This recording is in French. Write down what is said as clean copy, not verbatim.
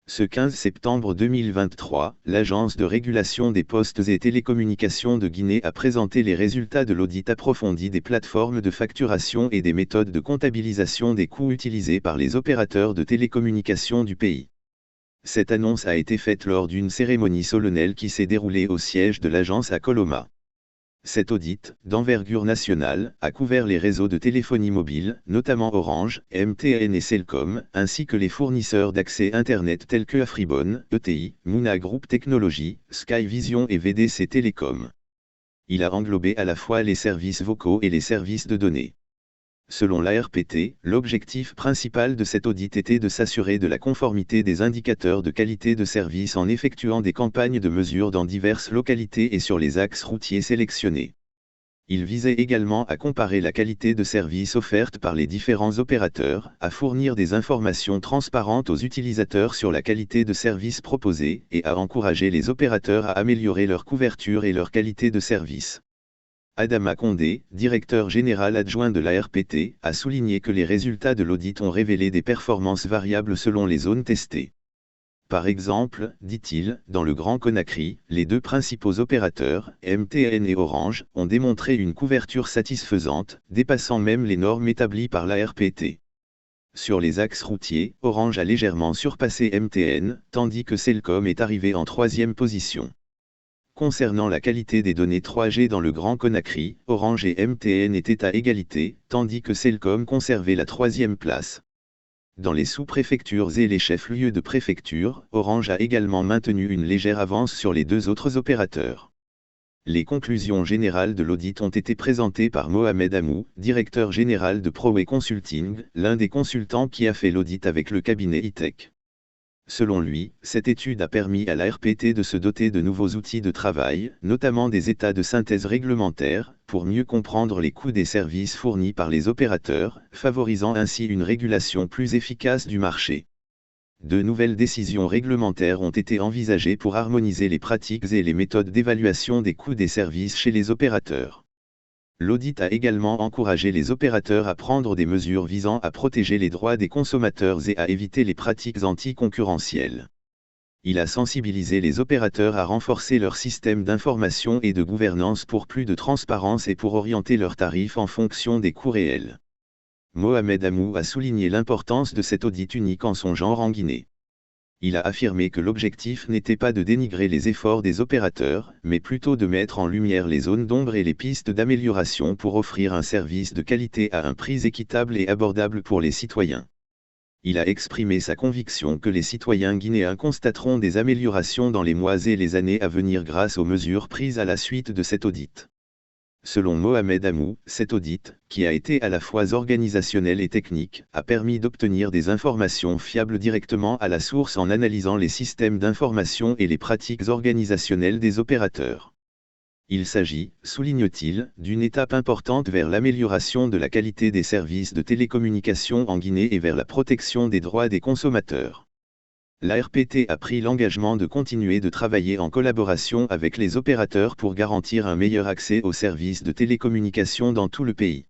Ce 15 septembre 2023, l'Agence de régulation des postes et télécommunications de Guinée a présenté les résultats de l'audit approfondi des plateformes de facturation et des méthodes de comptabilisation des coûts utilisés par les opérateurs de télécommunications du pays. Cette annonce a été faite lors d'une cérémonie solennelle qui s'est déroulée au siège de l'agence à Coloma. Cet audit, d'envergure nationale, a couvert les réseaux de téléphonie mobile, notamment Orange, MTN et Cellcom, ainsi que les fournisseurs d'accès Internet tels que Afribon, ETI, Muna Group Technology, Skyvision et VDC Telecom. Il a englobé à la fois les services vocaux et les services de données. Selon l'ARPT, l'objectif principal de cet audit était de s'assurer de la conformité des indicateurs de qualité de service en effectuant des campagnes de mesure dans diverses localités et sur les axes routiers sélectionnés. Il visait également à comparer la qualité de service offerte par les différents opérateurs, à fournir des informations transparentes aux utilisateurs sur la qualité de service proposée, et à encourager les opérateurs à améliorer leur couverture et leur qualité de service. Adama Condé, directeur général adjoint de l'ARPT, a souligné que les résultats de l'audit ont révélé des performances variables selon les zones testées. Par exemple, dit-il, dans le Grand Conakry, les deux principaux opérateurs, MTN et Orange, ont démontré une couverture satisfaisante, dépassant même les normes établies par l'ARPT. Sur les axes routiers, Orange a légèrement surpassé MTN, tandis que Cellcom est arrivé en troisième position. Concernant la qualité des données 3G dans le Grand Conakry, Orange et MTN étaient à égalité, tandis que Cellcom conservait la troisième place. Dans les sous-préfectures et les chefs-lieux de préfecture, Orange a également maintenu une légère avance sur les deux autres opérateurs. Les conclusions générales de l'audit ont été présentées par Mohamed Amou, directeur général de ProWay Consulting, l'un des consultants qui a fait l'audit avec le cabinet ITech. Selon lui, cette étude a permis à l'ARPT de se doter de nouveaux outils de travail, notamment des états de synthèse réglementaires, pour mieux comprendre les coûts des services fournis par les opérateurs, favorisant ainsi une régulation plus efficace du marché. De nouvelles décisions réglementaires ont été envisagées pour harmoniser les pratiques et les méthodes d'évaluation des coûts des services chez les opérateurs. L'audit a également encouragé les opérateurs à prendre des mesures visant à protéger les droits des consommateurs et à éviter les pratiques anticoncurrentielles. Il a sensibilisé les opérateurs à renforcer leur système d'information et de gouvernance pour plus de transparence et pour orienter leurs tarifs en fonction des coûts réels. Mohamed Amou a souligné l'importance de cet audit unique en son genre en Guinée. Il a affirmé que l'objectif n'était pas de dénigrer les efforts des opérateurs, mais plutôt de mettre en lumière les zones d'ombre et les pistes d'amélioration pour offrir un service de qualité à un prix équitable et abordable pour les citoyens. Il a exprimé sa conviction que les citoyens guinéens constateront des améliorations dans les mois et les années à venir grâce aux mesures prises à la suite de cet audit. Selon Mohamed Amou, cet audit, qui a été à la fois organisationnel et technique, a permis d'obtenir des informations fiables directement à la source en analysant les systèmes d'information et les pratiques organisationnelles des opérateurs. Il s'agit, souligne-t-il, d'une étape importante vers l'amélioration de la qualité des services de télécommunication en Guinée et vers la protection des droits des consommateurs. L'ARPT a pris l'engagement de continuer de travailler en collaboration avec les opérateurs pour garantir un meilleur accès aux services de télécommunication dans tout le pays.